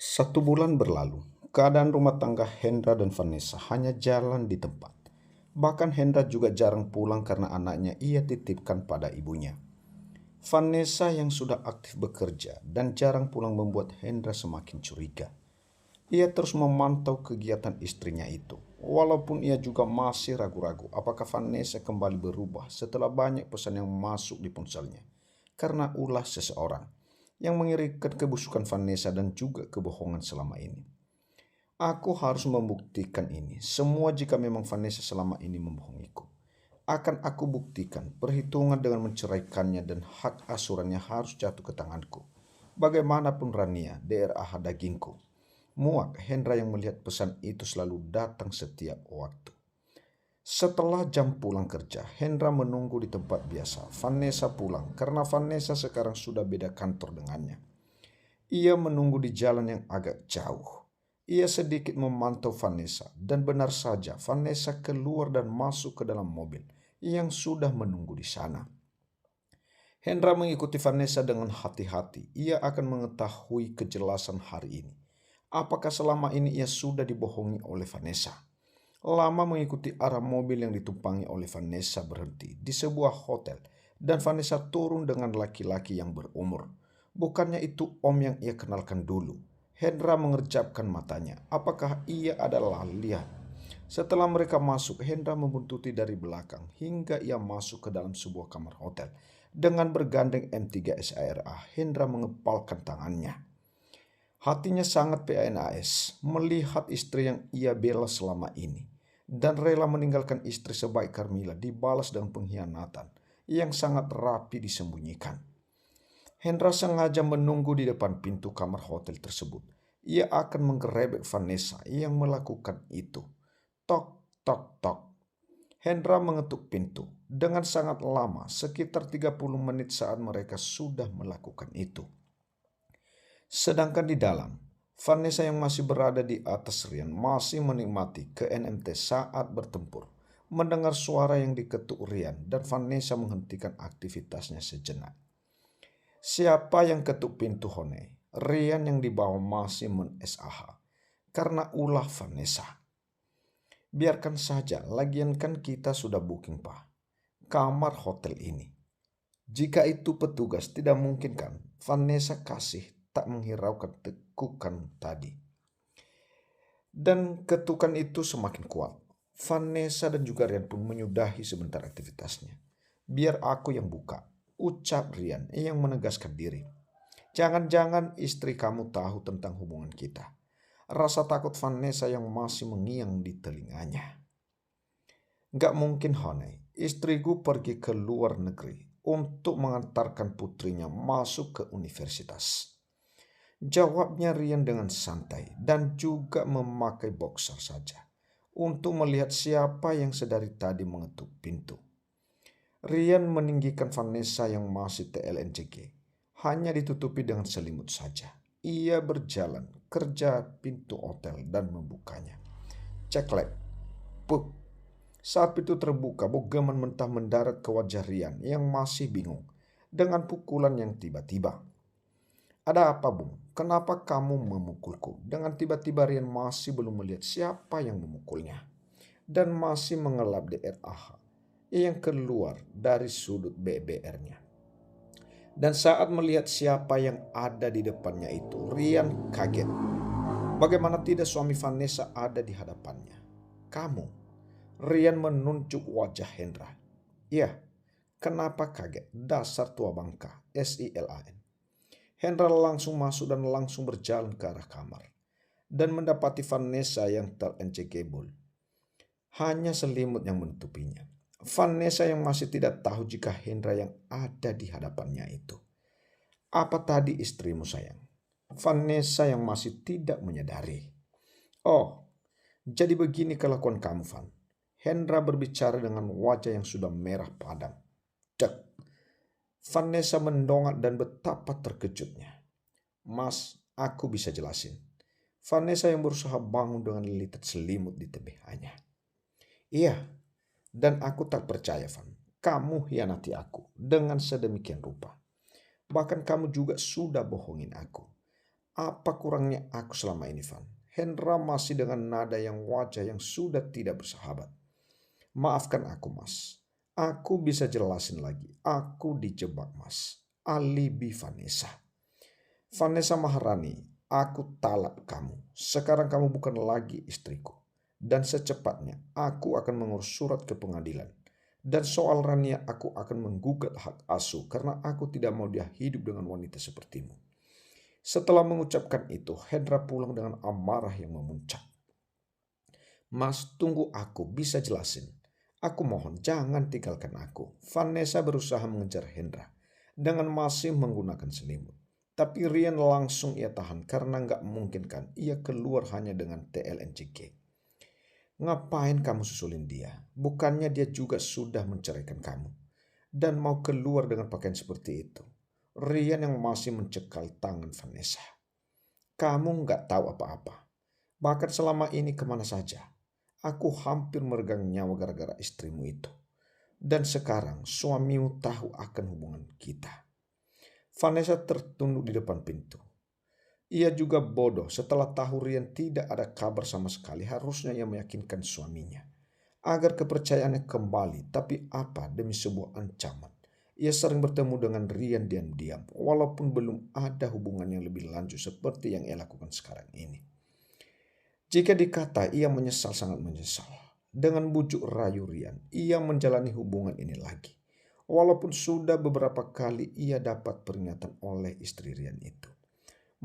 1 bulan berlalu, keadaan rumah tangga Hendra dan Vanessa hanya jalan di tempat. Bahkan Hendra juga jarang pulang karena anaknya ia titipkan pada ibunya. Vanessa yang sudah aktif bekerja dan jarang pulang membuat Hendra semakin curiga. Ia terus memantau kegiatan istrinya itu, walaupun ia juga masih ragu-ragu apakah Vanessa kembali berubah setelah banyak pesan yang masuk di ponselnya. Karena ulah seseorang yang mengirimkan kebusukan Vanessa dan juga kebohongan selama ini. Aku harus membuktikan ini semua jika memang Vanessa selama ini membohongiku. Akan aku buktikan perhitungan dengan menceraikannya dan hak asurannya harus jatuh ke tanganku. Bagaimanapun Rania, DRAH dagingku. Muak Hendra yang melihat pesan itu selalu datang setiap waktu. Setelah jam pulang kerja, Hendra menunggu di tempat biasa. Vanessa pulang karena Vanessa sekarang sudah beda kantor dengannya. Ia menunggu di jalan yang agak jauh. Ia sedikit memantau Vanessa dan benar saja Vanessa keluar dan masuk ke dalam mobil yang sudah menunggu di sana. Hendra mengikuti Vanessa dengan hati-hati. Ia akan mengetahui kejelasan hari ini. Apakah selama ini ia sudah dibohongi oleh Vanessa? Lama mengikuti arah mobil yang ditumpangi oleh Vanessa berhenti di sebuah hotel dan Vanessa turun dengan laki-laki yang berumur. Bukannya itu om yang ia kenalkan dulu. Hendra mengerjapkan matanya. Apakah ia adalah Lia? Setelah mereka masuk, Hendra membuntuti dari belakang hingga ia masuk ke dalam sebuah kamar hotel. Dengan bergandeng M3 SARA, Hendra mengepalkan tangannya. Hatinya sangat PNAS melihat istri yang ia bela selama ini dan rela meninggalkan istri sebaik Carmila dibalas dengan pengkhianatan yang sangat rapi disembunyikan. Hendra sengaja menunggu di depan pintu kamar hotel tersebut. Ia akan menggerebek Vanessa yang melakukan itu. Tok, tok, tok. Hendra mengetuk pintu dengan sangat lama, sekitar 30 menit saat mereka sudah melakukan itu. Sedangkan di dalam, Vanessa yang masih berada di atas Rian masih menikmati ke NMT saat bertempur. Mendengar suara yang diketuk Rian dan Vanessa menghentikan aktivitasnya sejenak. Siapa yang ketuk pintu Hone? Rian yang di bawah masih men-SAH karena ulah Vanessa. Biarkan saja, lagian kan kita sudah booking pak kamar hotel ini. Jika itu petugas tidak mungkin kan Vanessa kasih tak menghiraukan tekukan tadi. Dan ketukan itu semakin kuat. Vanessa dan juga Rian pun menyudahi sebentar aktivitasnya. Biar aku yang buka, ucap Rian yang menegaskan diri. Jangan-jangan istri kamu tahu tentang hubungan kita. Rasa takut Vanessa yang masih mengiang di telinganya. Gak mungkin Honey, istriku pergi ke luar negeri untuk mengantarkan putrinya masuk ke universitas. Jawabnya Rian dengan santai dan juga memakai boxer saja untuk melihat siapa yang sedari tadi mengetuk pintu. Rian meninggikan Vanessa yang masih TLNCG, hanya ditutupi dengan selimut saja. Ia berjalan kerja pintu hotel dan membukanya. Ceklek, puk. Saat pintu terbuka, bogeman mentah mendarat ke wajah Rian yang masih bingung dengan pukulan yang tiba-tiba. Ada apa, Bung? Kenapa kamu memukulku? Dengan tiba-tiba Rian masih belum melihat siapa yang memukulnya. Dan masih mengelap DRAH yang keluar dari sudut BBR-nya. Dan saat melihat siapa yang ada di depannya itu, Rian kaget. Bagaimana tidak suami Vanessa ada di hadapannya? Kamu? Rian menunjuk wajah Hendra. Ya, kenapa kaget? Dasar tua bangka, SILAN. Hendra langsung masuk dan langsung berjalan ke arah kamar. Dan mendapati Vanessa yang terencegable. Hanya selimut yang menutupinya. Vanessa yang masih tidak tahu jika Hendra yang ada di hadapannya itu. Apa tadi istrimu sayang? Vanessa yang masih tidak menyadari. Oh, jadi begini kelakuan kamu Van. Hendra berbicara dengan wajah yang sudah merah padam. Dek. Vanessa mendongak dan betapa terkejutnya. Mas, aku bisa jelasin. Vanessa yang berusaha bangun dengan lilit selimut di tebehannya. Iya, dan aku tak percaya Van. Kamu hianati aku dengan sedemikian rupa. Bahkan kamu juga sudah bohongin aku. Apa kurangnya aku selama ini, Van? Hendra masih dengan nada yang wajah yang sudah tidak bersahabat. Maafkan aku, Mas. Aku bisa jelasin lagi. Aku dijebak, Mas. Alibi Vanessa. Vanessa Maharani, aku talak kamu. Sekarang kamu bukan lagi istriku. Dan secepatnya aku akan mengurus surat ke pengadilan. Dan soal Rania aku akan menggugat hak asuh karena aku tidak mau dia hidup dengan wanita sepertimu. Setelah mengucapkan itu, Hendra pulang dengan amarah yang memuncak. Mas, tunggu, aku bisa jelasin. Aku mohon jangan tinggalkan aku. Vanessa berusaha mengejar Hendra dengan masih menggunakan selimut. Tapi Rian langsung ia tahan karena nggak mungkin kan ia keluar hanya dengan TLNJK. Ngapain kamu susulin dia? Bukannya dia juga sudah menceraikan kamu. Dan mau keluar dengan pakaian seperti itu. Rian yang masih mencekal tangan Vanessa. Kamu nggak tahu apa-apa. Bahkan selama ini kemana saja. Aku hampir meregang nyawa gara-gara istrimu itu. Dan sekarang suamimu tahu akan hubungan kita. Vanessa tertunduk di depan pintu. Ia juga bodoh setelah tahu Rian tidak ada kabar sama sekali. Harusnya ia meyakinkan suaminya agar kepercayaannya kembali. Tapi apa demi sebuah ancaman. Ia sering bertemu dengan Rian diam-diam walaupun belum ada hubungan yang lebih lanjut seperti yang ia lakukan sekarang ini. Jika dikata ia menyesal, sangat menyesal. Dengan bujuk rayu Rian, ia menjalani hubungan ini lagi. Walaupun sudah beberapa kali ia dapat peringatan oleh istri Rian itu.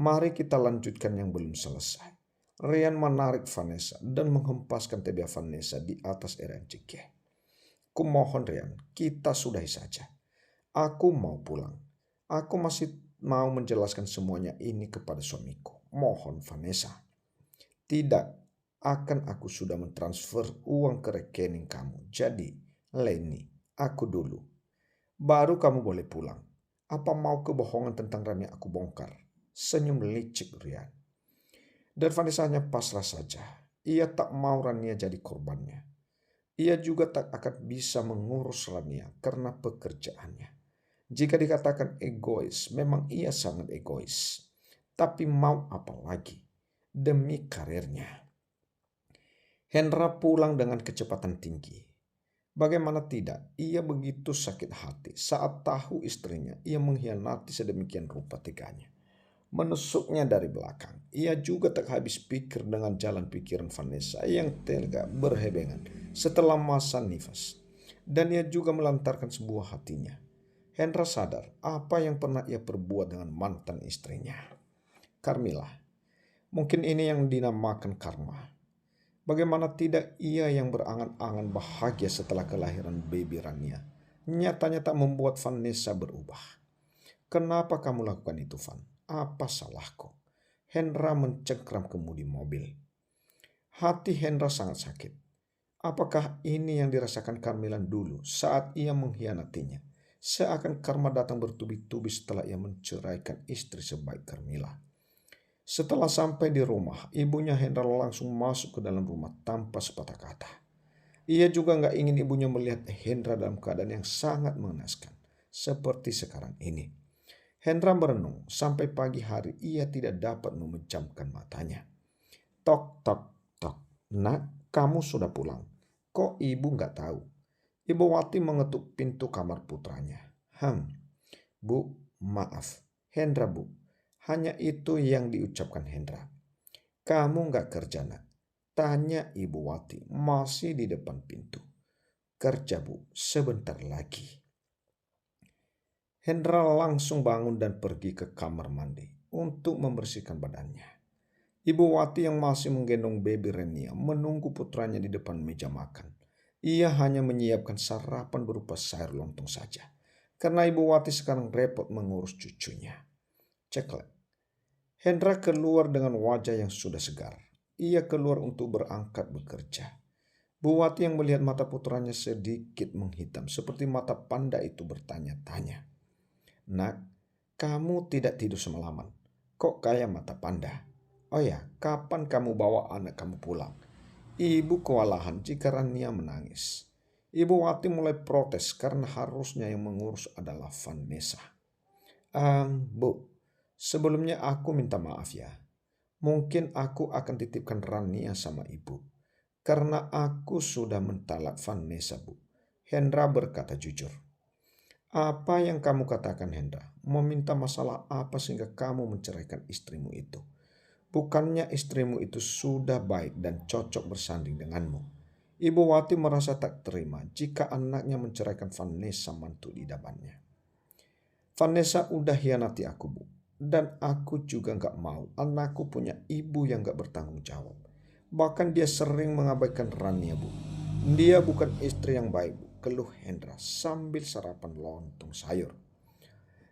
Mari kita lanjutkan yang belum selesai. Rian menarik Vanessa dan menghempaskan tebia Vanessa di atas RNJK. Kumohon Rian, kita sudahi saja. Aku mau pulang. Aku masih mau menjelaskan semuanya ini kepada suamiku. Mohon Vanessa. Tidak, akan aku sudah mentransfer uang ke rekening kamu. Jadi, Leni, aku dulu. Baru kamu boleh pulang. Apa mau kebohongan tentang Rani aku bongkar? Senyum licik Rian. Dan Vanessa hanya pasrah saja. Ia tak mau Rania jadi korbannya. Ia juga tak akan bisa mengurus Rania karena pekerjaannya. Jika dikatakan egois, memang ia sangat egois. Tapi mau apa lagi? Demi karirnya. Hendra pulang dengan kecepatan tinggi. Bagaimana tidak, ia begitu sakit hati saat tahu istrinya ia mengkhianati sedemikian rupa teganya. Menusuknya dari belakang. Ia juga tak habis pikir dengan jalan pikiran Vanessa yang tega berhebengan setelah masa nifas. Dan ia juga melantarkan sebuah hatinya. Hendra sadar apa yang pernah ia perbuat dengan mantan istrinya. Carmilla. Mungkin ini yang dinamakan karma. Bagaimana tidak ia yang berangan-angan bahagia setelah kelahiran baby Rania. Nyatanya tak membuat Vanessa berubah. Kenapa kamu lakukan itu, Van? Apa salahku? Hendra mencengkram kemudi mobil. Hati Hendra sangat sakit. Apakah ini yang dirasakan Carmilla dulu saat ia mengkhianatinya? Seakan karma datang bertubi-tubi setelah ia menceraikan istri sebaik Carmilla. Setelah sampai di rumah, ibunya Hendra langsung masuk ke dalam rumah tanpa sepatah kata. Ia juga nggak ingin ibunya melihat Hendra dalam keadaan yang sangat mengenaskan, seperti sekarang ini. Hendra merenung sampai pagi hari ia tidak dapat memejamkan matanya. Tok, tok, tok. Nak, kamu sudah pulang. Kok ibu nggak tahu? Ibu Wati mengetuk pintu kamar putranya. Bu, maaf. Hendra, bu. Hanya itu yang diucapkan Hendra. Kamu nggak kerja, nak? Tanya Ibu Wati masih di depan pintu. Kerja, bu. Sebentar lagi. Hendra langsung bangun dan pergi ke kamar mandi untuk membersihkan badannya. Ibu Wati yang masih menggendong baby Renia menunggu putranya di depan meja makan. Ia hanya menyiapkan sarapan berupa sayur lontong saja. Karena Ibu Wati sekarang repot mengurus cucunya. Ceklek. Hendra keluar dengan wajah yang sudah segar. Ia keluar untuk berangkat bekerja. Bu Wati yang melihat mata putranya sedikit menghitam seperti mata panda itu bertanya-tanya. Nak, kamu tidak tidur semalaman. Kok kayak mata panda? Oh ya, kapan kamu bawa anak kamu pulang? Ibu kewalahan jika Rania menangis. Ibu Wati mulai protes karena harusnya yang mengurus adalah Vanessa. Bu, Sebelumnya aku minta maaf ya. Mungkin aku akan titipkan Rania sama ibu. Karena aku sudah mentalak Vanessa, Bu. Hendra berkata jujur. Apa yang kamu katakan, Hendra? Meminta masalah apa sehingga kamu menceraikan istrimu itu? Bukannya istrimu itu sudah baik dan cocok bersanding denganmu? Ibu Wati merasa tak terima jika anaknya menceraikan Vanessa mantu idamannya. Vanessa udah hianati aku, Bu. Dan aku juga gak mau anakku punya ibu yang gak bertanggung jawab. Bahkan dia sering mengabaikan Rania, Bu. Dia bukan istri yang baik, Bu, keluh Hendra sambil sarapan lontong sayur.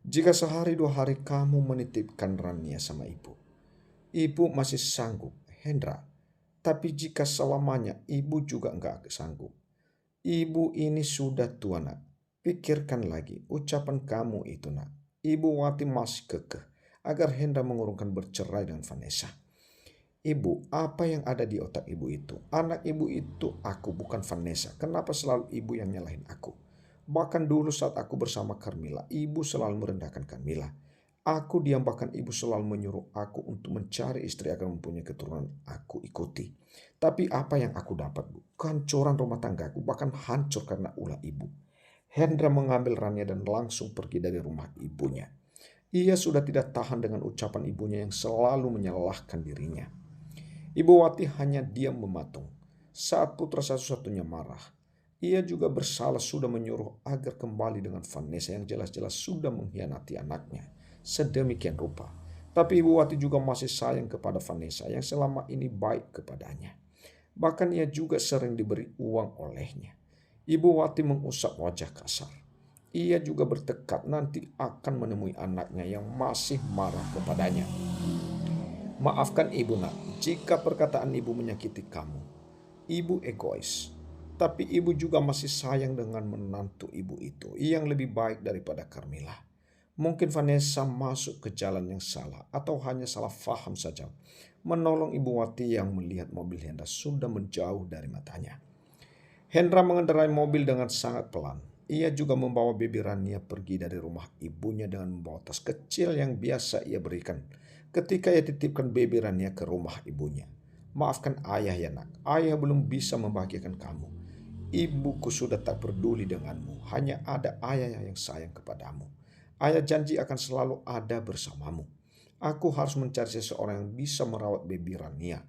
Jika sehari 2 hari kamu menitipkan Rania sama ibu, ibu masih sanggup, Hendra. Tapi jika selamanya ibu juga gak sanggup, ibu ini sudah tua, nak. Pikirkan lagi ucapan kamu itu, nak. Ibu Wati masih kekeh agar Hendra mengurungkan bercerai dengan Vanessa. Ibu, apa yang ada di otak ibu itu? Anak ibu itu aku, bukan Vanessa. Kenapa selalu ibu yang nyalahin aku? Bahkan dulu saat aku bersama Carmilla, ibu selalu merendahkan Carmilla. Aku diam, bahkan ibu selalu menyuruh aku untuk mencari istri agar mempunyai keturunan. Aku ikuti. Tapi apa yang aku dapat, Bu? Kehancuran rumah tanggaku, bahkan hancur karena ulah ibu. Hendra mengambil Rania dan langsung pergi dari rumah ibunya. Ia sudah tidak tahan dengan ucapan ibunya yang selalu menyalahkan dirinya. Ibu Wati hanya diam mematung. Saat putra satu-satunya marah, ia juga bersalah sudah menyuruh agar kembali dengan Vanessa yang jelas-jelas sudah mengkhianati anaknya. Sedemikian rupa. Tapi Ibu Wati juga masih sayang kepada Vanessa yang selama ini baik kepadanya. Bahkan ia juga sering diberi uang olehnya. Ibu Wati mengusap wajah kasar. Ia juga bertekad nanti akan menemui anaknya yang masih marah kepadanya. Maafkan ibu, nak, jika perkataan ibu menyakiti kamu. Ibu egois. Tapi ibu juga masih sayang dengan menantu ibu itu yang lebih baik daripada Carmilla. Mungkin Vanessa masuk ke jalan yang salah atau hanya salah faham saja. Menolong Ibu Wati yang melihat mobil Hendra sudah menjauh dari matanya. Hendra mengendarai mobil dengan sangat pelan. Ia juga membawa baby Rania pergi dari rumah ibunya dengan membawa tas kecil yang biasa ia berikan ketika ia titipkan baby Rania ke rumah ibunya. Maafkan ayah ya, nak. Ayah belum bisa membahagiakan kamu. Ibuku sudah tak peduli denganmu. Hanya ada ayah yang sayang kepadamu. Ayah janji akan selalu ada bersamamu. Aku harus mencari seseorang yang bisa merawat baby Rania.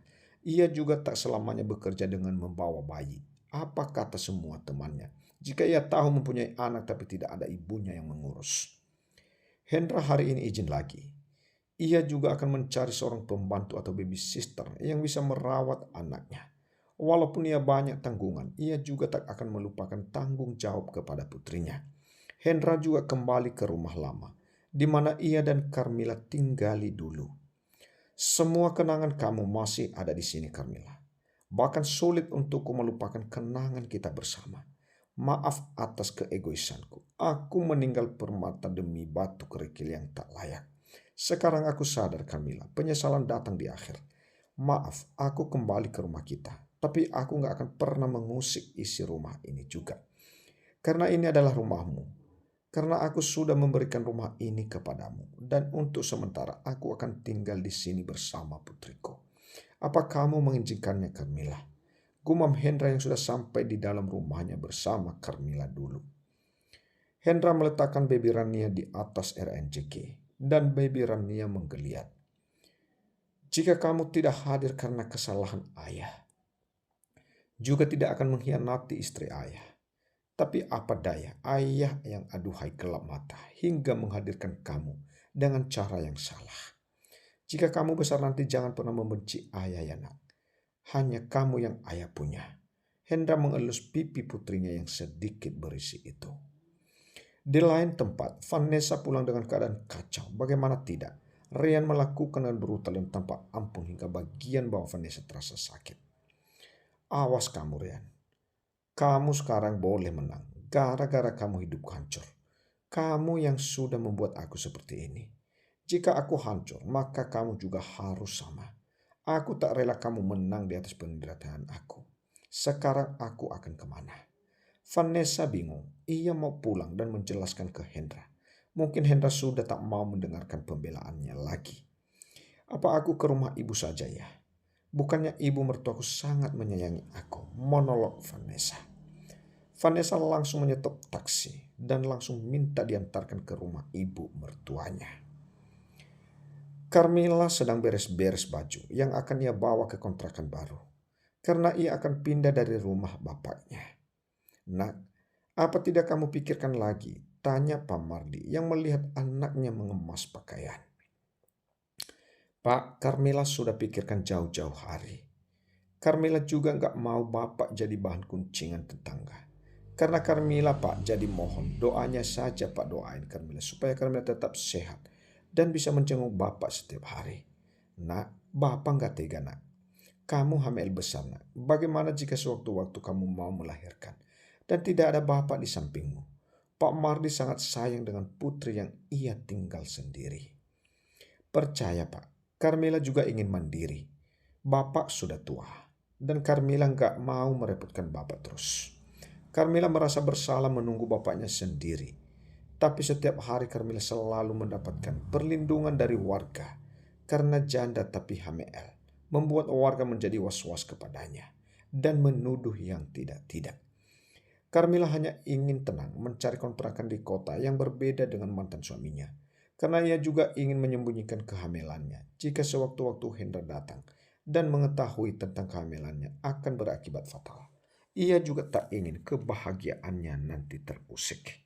Ia juga tak selamanya bekerja dengan membawa bayi. Apa kata semua temannya? Jika ia tahu mempunyai anak tapi tidak ada ibunya yang mengurus. Hendra hari ini izin lagi. Ia juga akan mencari seorang pembantu atau baby sister yang bisa merawat anaknya. Walaupun ia banyak tanggungan, ia juga tak akan melupakan tanggung jawab kepada putrinya. Hendra juga kembali ke rumah lama, di mana ia dan Carmilla tinggali dulu. Semua kenangan kamu masih ada di sini, Carmilla. Bahkan sulit untukku melupakan kenangan kita bersama. Maaf atas keegoisanku. Aku meninggal permata demi batu kerikil yang tak layak. Sekarang aku sadar, Carmilla, penyesalan datang di akhir. Maaf, aku kembali ke rumah kita. Tapi aku gak akan pernah mengusik isi rumah ini juga. Karena ini adalah rumahmu. Karena aku sudah memberikan rumah ini kepadamu. Dan untuk sementara aku akan tinggal di sini bersama putriku. Apa kamu mengizinkannya, Carmilla? Gumam Hendra yang sudah sampai di dalam rumahnya bersama Carmilla dulu. Hendra meletakkan baby Rania di atas RNJK. Dan baby Rania menggeliat. Jika kamu tidak hadir karena kesalahan ayah, juga tidak akan mengkhianati istri ayah. Tapi apa daya, ayah yang aduhai gelap mata hingga menghadirkan kamu dengan cara yang salah. Jika kamu besar nanti jangan pernah membenci ayah ya, nak. Hanya kamu yang ayah punya. Hendra mengelus pipi putrinya yang sedikit berisi itu. Di lain tempat, Vanessa pulang dengan keadaan kacau. Bagaimana tidak? Rian melakukan dengan brutal dan tanpa ampun hingga bagian bawah Vanessa terasa sakit. Awas kamu, Rian. Kamu sekarang boleh menang. Gara-gara kamu hidup hancur. Kamu yang sudah membuat aku seperti ini. Jika aku hancur, maka kamu juga harus sama. Aku tak rela kamu menang di atas penderitaan aku. Sekarang aku akan kemana? Vanessa bingung. Ia mau pulang dan menjelaskan ke Hendra Mungkin Hendra sudah tak mau mendengarkan pembelaannya lagi. Apa aku ke rumah ibu saja ya? Bukannya ibu mertuaku sangat menyayangi aku, monolog Vanessa. Vanessa langsung menyetop taksi dan langsung minta diantarkan ke rumah ibu mertuanya. Carmilla sedang beres-beres baju yang akan ia bawa ke kontrakan baru. Karena ia akan pindah dari rumah bapaknya. Nak, apa tidak kamu pikirkan lagi? Tanya Pak Mardi yang melihat anaknya mengemas pakaian. Pak, Carmilla sudah pikirkan jauh-jauh hari. Carmilla juga nggak mau bapak jadi bahan kuncingan tetangga. Karena Carmilla Pak, jadi mohon doanya saja Pak, doain Carmilla supaya Carmilla tetap sehat dan bisa menjenguk bapak setiap hari. Nak, bapak nggak tega nak. Kamu hamil besar nak. Bagaimana jika sewaktu-waktu kamu mau melahirkan dan tidak ada bapak di sampingmu? Pak Mardi sangat sayang dengan putri yang ia tinggal sendiri. Percaya Pak, Carmilla juga ingin mandiri. Bapak sudah tua dan Carmilla nggak mau merepotkan bapak terus. Carmilla merasa bersalah menunggu bapaknya sendiri. Tapi setiap hari Carmilla selalu mendapatkan perlindungan dari warga karena janda tapi hamil, membuat warga menjadi was-was kepadanya dan menuduh yang tidak-tidak. Carmilla hanya ingin tenang mencari kontrakan di kota yang berbeda dengan mantan suaminya. Karena ia juga ingin menyembunyikan kehamilannya jika sewaktu-waktu Hendra datang dan mengetahui tentang kehamilannya akan berakibat fatal. Ia juga tak ingin kebahagiaannya nanti terusik.